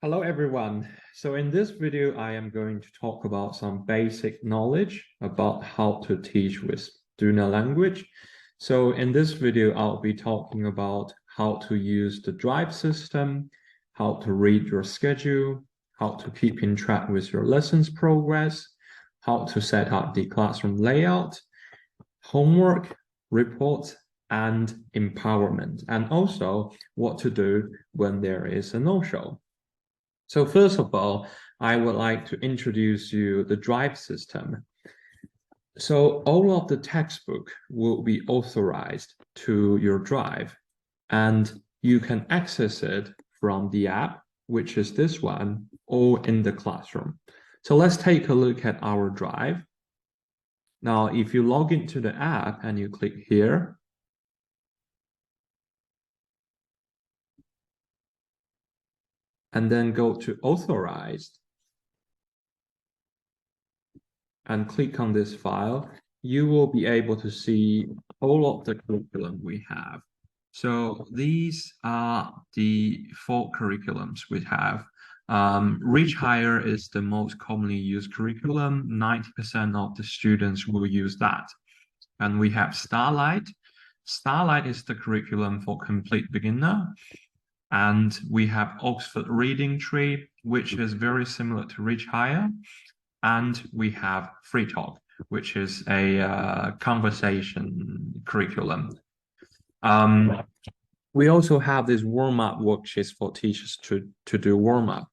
Hello everyone. So in this video, I am going to talk about some basic knowledge about how to teach with Duna language. So in this video, I'll be talking about how to use the drive system, how to read your schedule, how to keep in track with your lessons progress, how to set up the classroom layout, homework, reports, and empowerment, and also what to do when there is a no-show. So first of all, I would like to introduce you the drive system. So all of the textbook will be authorized to your drive, and you can access it from the app, which is this one, or in the classroom. So let's take a look at our drive. Now, if you log into the app and you click here, and then go to authorized and click on this file, you will be able to see all of the curriculum we have. So these are the 4 curriculums we have. Reach Higher is the most commonly used curriculum. 90% of the students will use that. And we have Starlight. Starlight is the curriculum for complete beginner. And we have Oxford Reading Tree, which is very similar to Reach Higher. And we have Free Talk, which is a conversation curriculum. We also have this warm-up worksheets for teachers to do warm-up.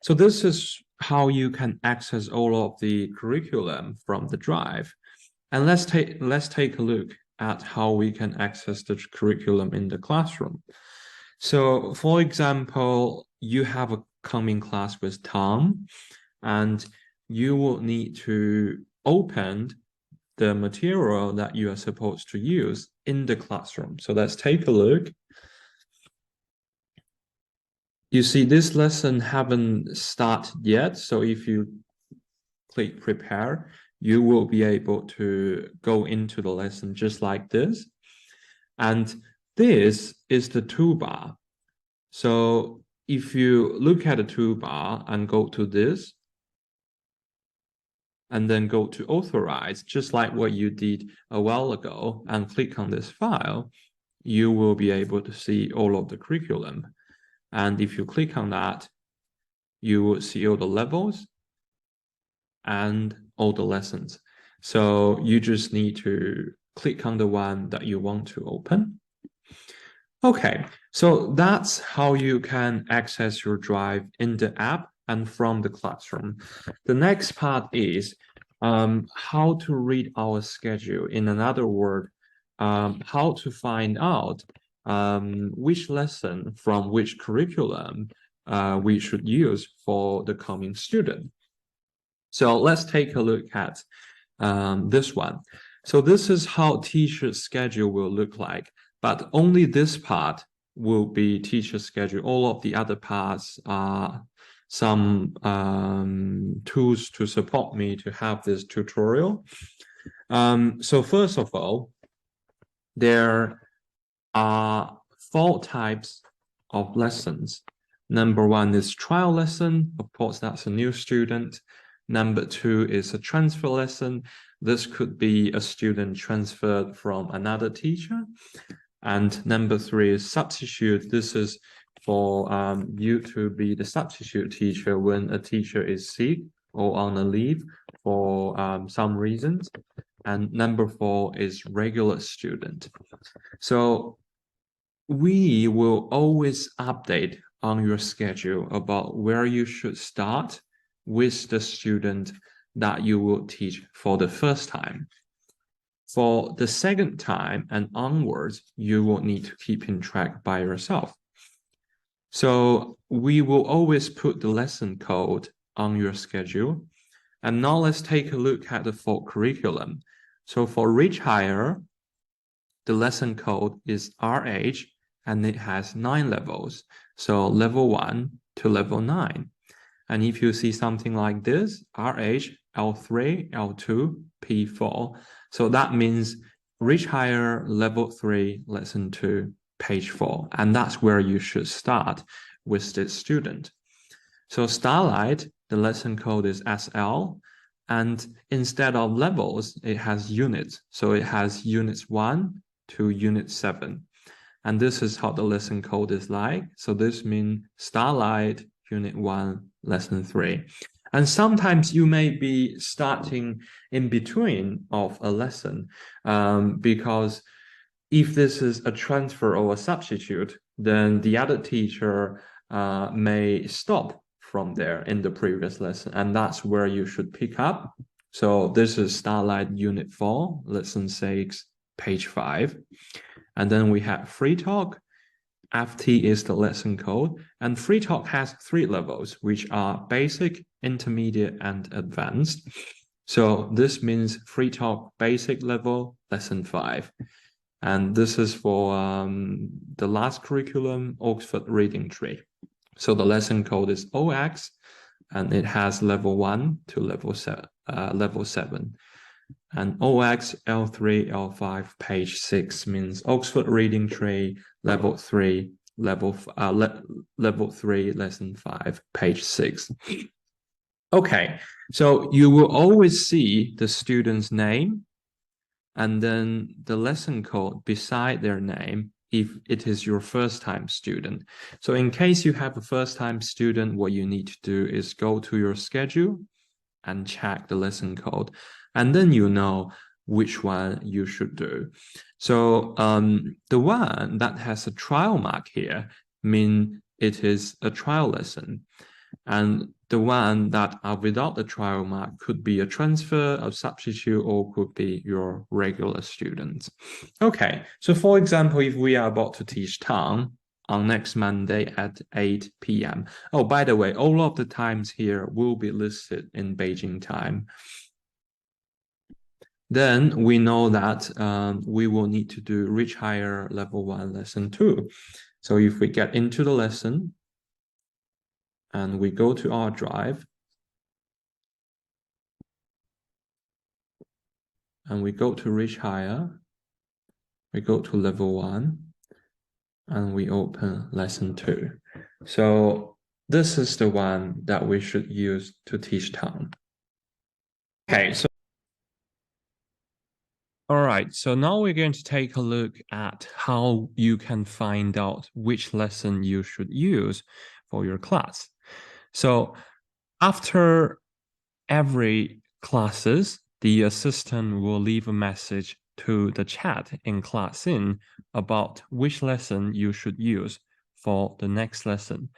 So this is how you can access all of the curriculum from the drive. And let's take a look at how we can access the curriculum in the classroom. So for example, you have a coming class with Tom, and you will need to open the material that you are supposed to use in the classroom. So let's take a look. You see this lesson haven't started yet. So if you click prepare, you will be able to go into the lesson just like this. And this is the toolbar. So if you look at the toolbar and go to this, and then go to authorize, just like what you did a while ago, and click on this file, you will be able to see all of the curriculum. And if you click on that, you will see all the levels and all the lessons. So you just need to click on the one that you want to open. Okay, so that's how you can access your drive in the app and from the classroom. The next part is how to read our schedule. In another word, how to find out which lesson from which curriculum we should use for the coming student. So let's take a look at this one. So this is how teacher's schedule will look like, but only this part will be teacher's schedule. All of the other parts are some tools to support me to have this tutorial. So first of all, there are 4 types of lessons. Number 1 is trial lesson. Of course, that's a new student. Number 2 is a transfer lesson. This could be a student transferred from another teacher. And number 3 is substitute. This is for you to be the substitute teacher when a teacher is sick or on a leave for some reasons. And number 4 is regular student. So we will always update on your schedule about where you should start with the student that you will teach for the first time. For the second time and onwards, you will need to keep in track by yourself. So we will always put the lesson code on your schedule. And now let's take a look at the 4 curriculum. So for Reach Higher, the lesson code is RH, and it has 9 levels. So level 1 to level 9. And if you see something like this, RH, L3, L2, P4. So that means Reach Higher, level 3, lesson 2, page 4. And that's where you should start with this student. So Starlight, the lesson code is SL, and instead of levels, it has units. So it has units 1 to unit 7. And this is how the lesson code is like. So this means Starlight, unit 1, lesson 3. And sometimes you may be starting in between of a lesson because if this is a transfer or a substitute, then the other teacher may stop from there in the previous lesson, and that's where you should pick up. So this is Starlight Unit 4, Lesson 6, page 5. And then we have Free Talk. FT is the lesson code, and Free Talk has 3 levels, which are Basic, Intermediate, and Advanced. So this means Free Talk Basic level, Lesson 5. And this is for the last curriculum, Oxford Reading Tree. So the lesson code is OX, and it has level 1 to level 7. And OX, L3, L5, page 6 means Oxford Reading Tree, level 3, level 3, lesson 5, page 6. Okay, so you will always see the student's name and then the lesson code beside their name if it is your first-time student. So in case you have a first-time student, what you need to do is go to your schedule and check the lesson code, and then you know which one you should do. So the one that has a trial mark here means it is a trial lesson. And the one that are without the trial mark could be a transfer, a substitute, or could be your regular students. Okay, so for example, if we are about to teach Tang on next Monday at 8 p.m. Oh, by the way, all of the times here will be listed in Beijing time. Then we know that we will need to do Reach Higher Level 1 Lesson 2. So if we get into the lesson, and we go to our drive, and we go to Reach Higher, we go to level 1, and we open lesson 2. So this is the one that we should use to teach Tang. Okay, so all right, so now we're going to take a look at how you can find out which lesson you should use for your class. So after every classes, the assistant will leave a message to the chat in ClassIn about which lesson you should use for the next lesson.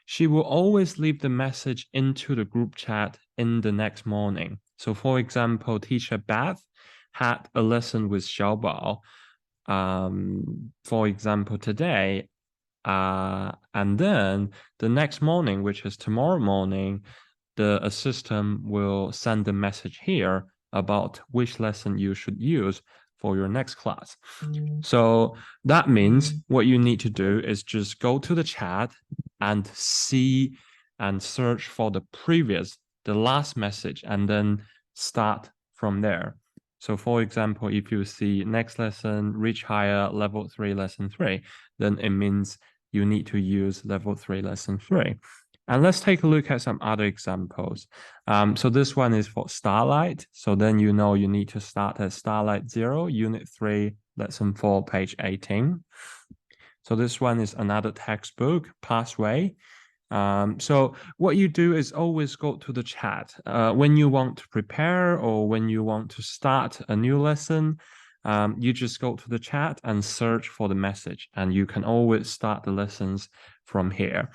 She will always leave the message into the group chat in the next morning. So for example, teacher Beth had a lesson with Xiaobao, for example, today, and then the next morning, which is tomorrow morning, the assistant will send a message here about which lesson you should use for your next class. So that means what you need to do is just go to the chat and see and search for the last message, and then start from there. So for example, if you see next lesson, Reach Higher, level 3, lesson 3, then it means you need to use level 3, lesson 3. And let's take a look at some other examples. So this one is for Starlight. So then you know you need to start at Starlight 0, Unit 3, Lesson 4, page 18. So this one is another textbook, Pathway. So what you do is always go to the chat. When you want to prepare or when you want to start a new lesson, you just go to the chat and search for the message, and you can always start the lessons from here.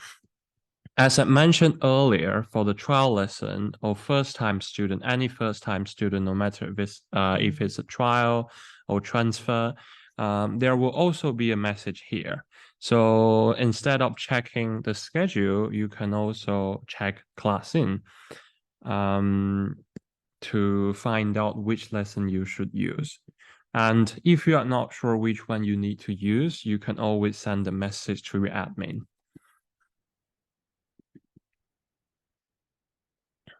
As I mentioned earlier, for the trial lesson or first-time student, any first-time student, no matter if it's a trial or transfer, there will also be a message here. So instead of checking the schedule, you can also check ClassIn to find out which lesson you should use. And if you are not sure which one you need to use, you can always send a message to your admin.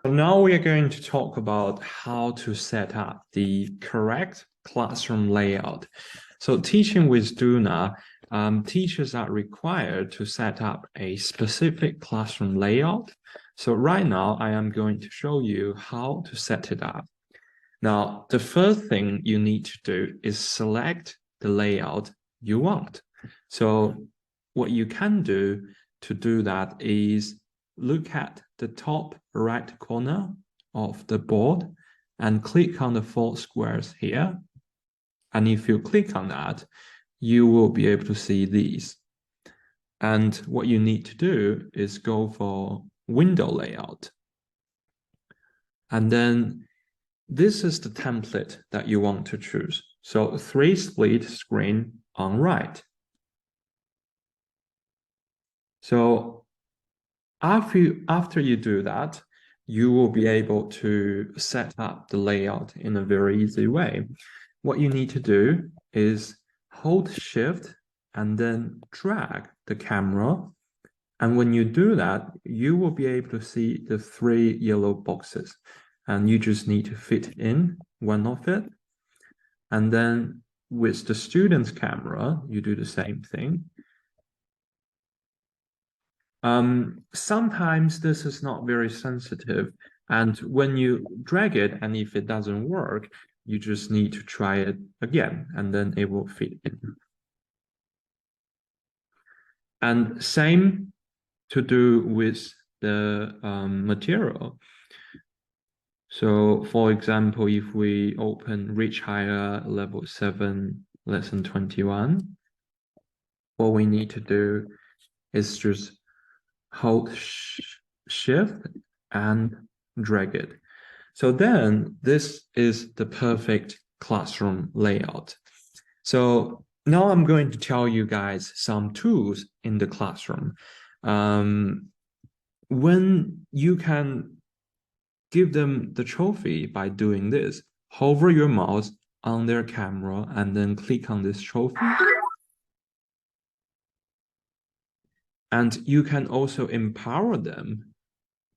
So now we are going to talk about how to set up the correct classroom layout. So teaching with Duna, teachers are required to set up a specific classroom layout. So right now, I am going to show you how to set it up. Now, the first thing you need to do is select the layout you want. So what you can do to do that is look at the top right corner of the board and click on the 4 squares here. And if you click on that, you will be able to see these. And what you need to do is go for window layout. And then this is the template that you want to choose. So 3 split screen on right. So after you do that, you will be able to set up the layout in a very easy way. What you need to do is hold Shift and then drag the camera. And when you do that, you will be able to see the 3 yellow boxes. And you just need to fit in one of it. And then with the student's camera, you do the same thing. Sometimes this is not very sensitive. And when you drag it, and if it doesn't work, you just need to try it again, and then it will fit in. And same to do with the material. So for example, if we open Reach Higher Level 7, Lesson 21, what we need to do is just hold Shift and drag it. So then this is the perfect classroom layout. So now I'm going to tell you guys some tools in the classroom. When you can give them the trophy by doing this, hover your mouse on their camera and then click on this trophy. And you can also empower them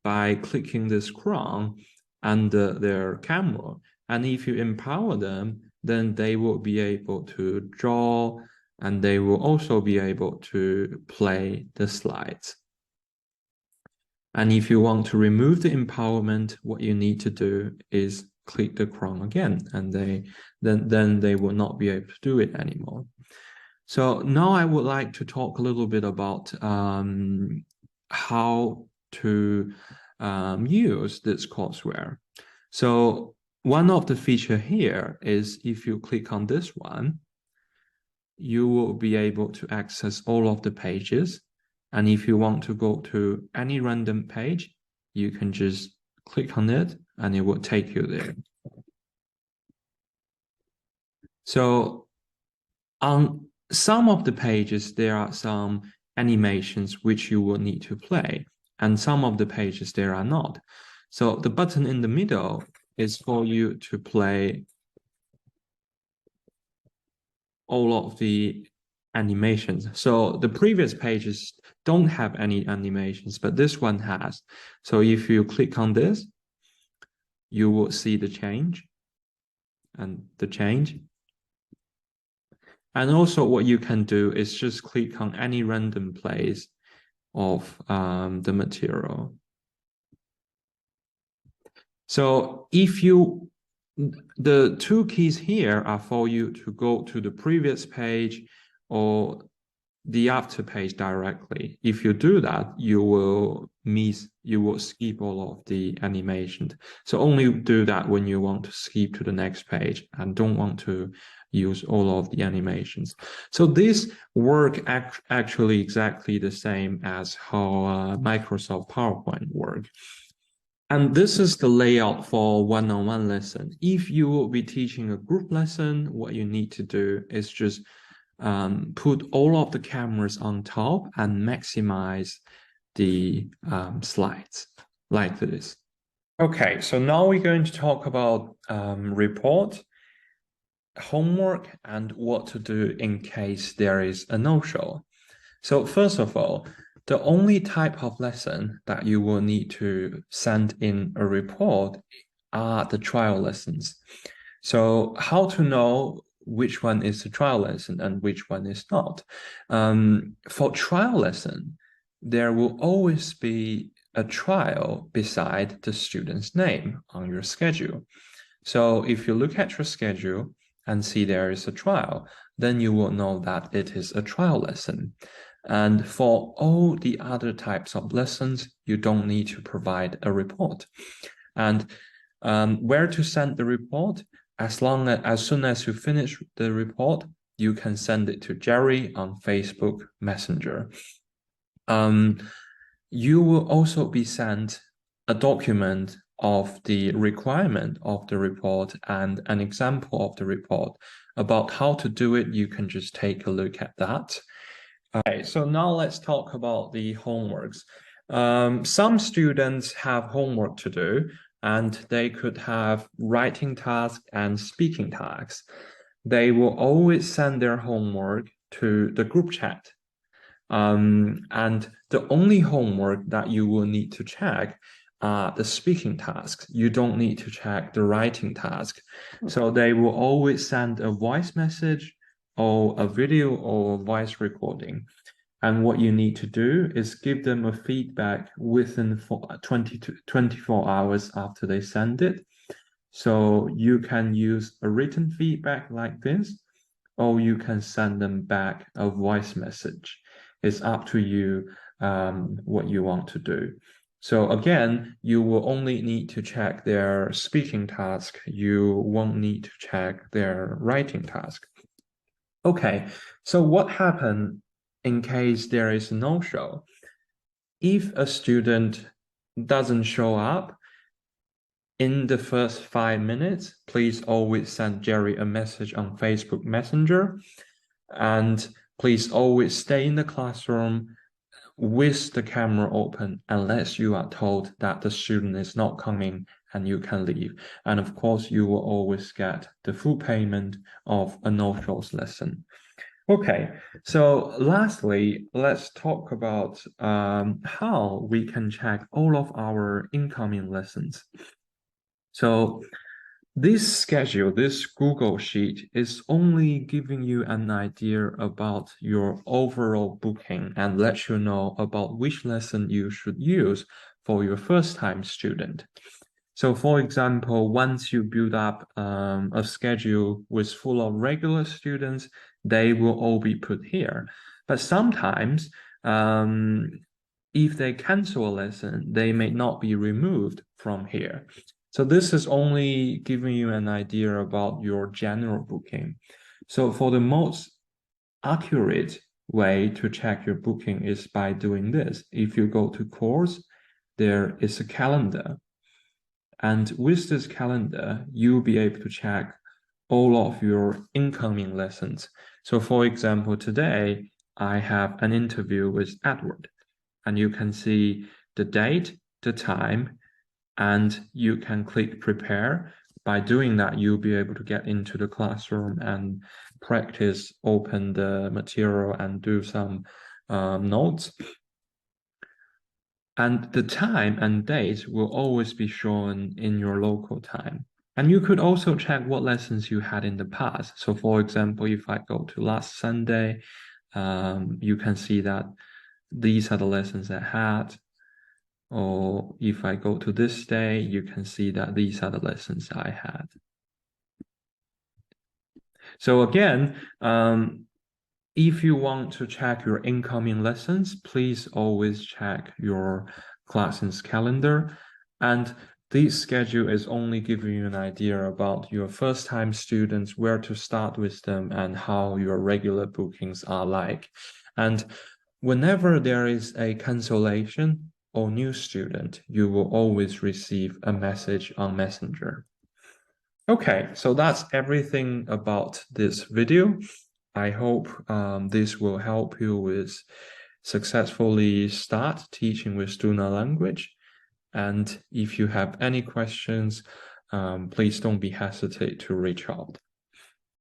by clicking this crown under their camera. And if you empower them, then they will be able to draw, and they will also be able to play the slides. And if you want to remove the empowerment, what you need to do is click the crown again, and then they will not be able to do it anymore. So now I would like to talk a little bit about how to use this courseware. So one of the feature here is if you click on this one, you will be able to access all of the pages. And if you want to go to any random page, you can just click on it and it will take you there. So on some of the pages, there are some animations which you will need to play, and some of the pages there are not. So the button in the middle is for you to play all of the animations. So the previous pages don't have any animations, but this one has. So if you click on this, you will see the change and the change. And also what you can do is just click on any random place of the material. So if you, the 2 keys here are for you to go to the previous page or the after page directly. If you do that, you will skip all of the animations. So only do that when you want to skip to the next page and don't want to use all of the animations. So this work actually exactly the same as how Microsoft PowerPoint works. And this is the layout for one-on-one lesson. If you will be teaching a group lesson, what you need to do is just put all of the cameras on top and maximize the slides like this. Okay, so now we're going to talk about report, homework, and what to do in case there is a no-show. So first of all, the only type of lesson that you will need to send in a report are the trial lessons. So how to know which one is a trial lesson and which one is not. For trial lesson, there will always be a trial beside the student's name on your schedule. So if you look at your schedule and see there is a trial, then you will know that it is a trial lesson. And for all the other types of lessons, you don't need to provide a report. And where to send the report? As soon as you finish the report, you can send it to Jerry on Facebook Messenger. You will also be sent a document of the requirement of the report and an example of the report. About how to do it, you can just take a look at that. Okay, so now let's talk about the homeworks. Some students have homework to do, and they could have writing tasks and speaking tasks. They will always send their homework to the group chat. And the only homework that you will need to check are the speaking tasks. You don't need to check the writing task. So they will always send a voice message or a video or a voice recording. And what you need to do is give them a feedback within 20 to 24 hours after they send it. So you can use a written feedback like this, or you can send them back a voice message. It's up to you what you want to do. So again, you will only need to check their speaking task. You won't need to check their writing task. Okay, so what happens in case there is a no-show? If a student doesn't show up in the first 5 minutes, please always send Jerry a message on Facebook Messenger. And please always stay in the classroom with the camera open unless you are told that the student is not coming and you can leave. And of course, you will always get the full payment of a no-shows lesson. Okay, so lastly, let's talk about how we can check all of our incoming lessons. So this schedule, this Google Sheet is only giving you an idea about your overall booking and let you know about which lesson you should use for your first-time student. So for example, once you build up a schedule with full of regular students, they will all be put here. But sometimes, if they cancel a lesson, they may not be removed from here. So this is only giving you an idea about your general booking. So for the most accurate way to check your booking is by doing this. If you go to course, there is a calendar. And with this calendar, you'll be able to check all of your incoming lessons. So for example, today, I have an interview with Edward. And you can see the date, the time, and you can click prepare. By doing that, you'll be able to get into the classroom and practice, open the material and do some notes. And the time and date will always be shown in your local time. And you could also check what lessons you had in the past. So for example, if I go to last Sunday, you can see that these are the lessons I had. Or if I go to this day, you can see that these are the lessons I had. So again, if you want to check your incoming lessons, please always check your class's calendar. And this schedule is only giving you an idea about your first-time students, where to start with them, and how your regular bookings are like. And whenever there is a cancellation or new student, you will always receive a message on Messenger. Okay, so that's everything about this video. I hope this will help you with successfully start teaching with Duna language. And if you have any questions, please don't be hesitate to reach out.